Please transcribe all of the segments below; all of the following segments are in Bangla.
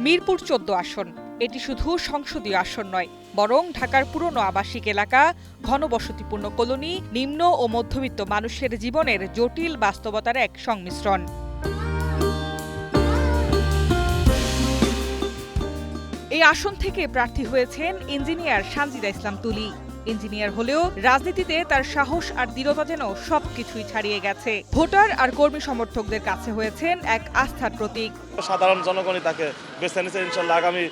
মিরপুর ১৪ আসন। এটি শুধু সংসদীয় আসন নয়, বরং ঢাকার পুরনো আবাসিক এলাকা, ঘনবসতিপূর্ণ কলোনি, নিম্ন ও মধ্যবিত্ত মানুষের জীবনের জটিল বাস্তবতার এক সংমিশ্রণ। এই আসন থেকে প্রার্থী হয়েছেন ইঞ্জিনিয়ার সানজিদা ইসলাম তুলি। ইঞ্জিনিয়ার হলেও রাজনীতিতে তার সাহস আর দৃঢ়তা যেন সবকিছুই ছাড়িয়ে গেছে। ভোটার আর কর্মী সমর্থকদের কাছে হয়েছেন এক আস্থার প্রতীক। সাধারণ জনগণই তাকে বেছে নিয়েছে। ইনশাল্লাহ আগামী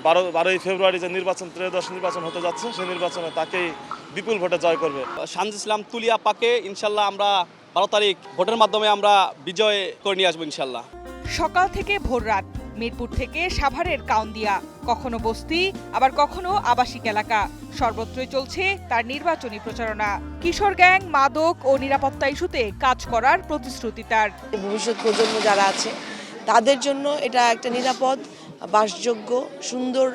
12ই ফেব্রুয়ারি যে ত্রয়োদশ নির্বাচন হতে যাচ্ছে, সেই নির্বাচনে তাকেই বিপুল ভোটে জয় করবে। সানজিদা ইসলাম তুলি আপাকে ইনশাল্লাহ আমরা 12 তারিখ ভোটের মাধ্যমে আমরা বিজয় করে নিয়ে আসবো ইনশাল্লাহ। সকাল থেকে ভোররাত মিরপুর থেকে সাভারের কাউন্দিয়া, কখনো বস্তি আবার কখনো আবাসিক এলাকা, সর্বত্রই চলছে তার নির্বাচনী প্রচারণা। কিশোর গ্যাং, মাদক ও নিরাপত্তা ইস্যুতে কাজ করার প্রতিশ্রুতি তার। ভবিষ্যৎ প্রজন্ম যারা আছে তাদের জন্য এটা একটা নিরাপদ, বাসযোগ্য, সুন্দর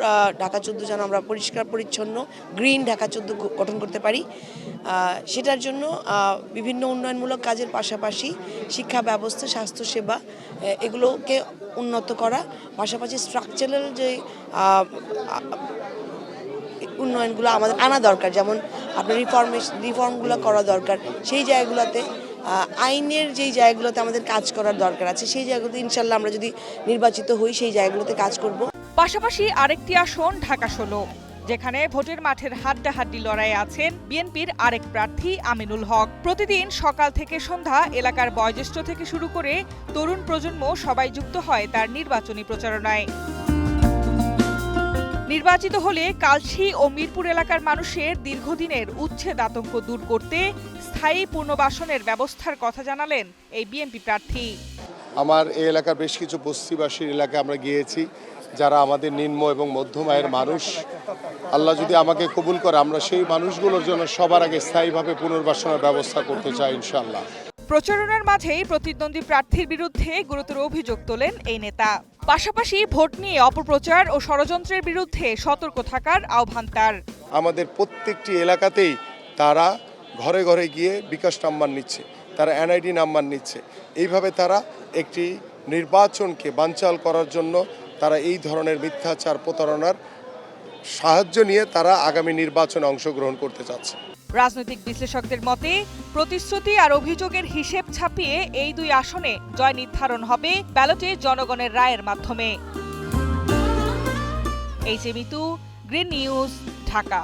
ঢাকা 14 যেন আমরা পরিষ্কার পরিচ্ছন্ন গ্রিন ঢাকা 14 গঠন করতে পারি। সেটার জন্য বিভিন্ন উন্নয়নমূলক কাজের পাশাপাশি শিক্ষা ব্যবস্থা, স্বাস্থ্যসেবা এগুলোকে উন্নত করা, পাশাপাশি স্ট্রাকচারাল যে উন্নয়নগুলো আমাদের আনা দরকার, যেমন আপনার রিফর্মগুলো করা দরকার। সেই জায়গাগুলোতে আইনের যেই জায়গাগুলোতে আমাদের কাজ করার দরকার আছে, সেই জায়গাগুলোতে ইনশাল্লাহ আমরা যদি নির্বাচিত হই সেই জায়গাগুলোতে কাজ করব। পাশাপাশি আরেকটি আসন ঢাকা 16, যেখানে ভোটের মাঠের হাড্ডাহাড্ডি লড়াইয়ে আছেন বিএনপির আরেক প্রার্থী আমিনুল হক। প্রতিদিন সকাল থেকে সন্ধ্যা এলাকার বয়োজ্যেষ্ঠ থেকে শুরু করে তরুণ প্রজন্ম সবাই যুক্ত হয় তার নির্বাচনী প্রচারণায়। নির্বাচিত হলে কালশী ও মিরপুর এলাকার মানুষের দীর্ঘদিনের উচ্ছেদ আতঙ্ক দূর করতে স্থায়ী পুনর্বাসনের ব্যবস্থার কথা জানালেন এই বিএনপি প্রার্থী। আমার এই এলাকার বেশ কিছু বস্তিবাসীর এলাকায় আমরা গিয়েছি, যারা আমাদের নিম্ন এবং মধ্যম আয়ের মানুষ। আল্লাহ যদি আমাকে কবুল করে, আমরা সেই মানুষগুলোর জন্য সবার আগে স্থায়ীভাবে পুনর্বাসনের ব্যবস্থা করতে চাই ইনশাআল্লাহ। প্রচারণার মাঝেই প্রতিদ্বন্দ্বী প্রার্থীর বিরুদ্ধে গুরুতর অভিযোগ তোলেন এই নেতা। পাশাপাশি ভোট নিয়ে অপপ্রচার ও ষড়যন্ত্রের বিরুদ্ধে সতর্ক থাকার আহ্বান তার। আমাদের প্রত্যেকটি এলাকাতেই তারা ঘরে ঘরে গিয়ে বিকাশ নাম্বার নিচ্ছে, তারা এনআইডি নাম্বার নিচ্ছে। এইভাবে তারা একটি নির্বাচনকে বানচাল করার জন্য তারা এই ধরনের মিথ্যাচার, প্রতারণার সাহায্য নিয়ে তারা আগামী নির্বাচনে অংশগ্রহণ করতে চাচ্ছে। রাজনৈতিক বিশ্লেষকদের মতে প্রতিশ্রুতি আর অভিযোগের হিসেব ছাপিয়ে এই দুই আসনে জয় নির্ধারণ হবে ব্যালটে জনগণের রায়ের মাধ্যমে। H A Mitu, green news, Dhaka.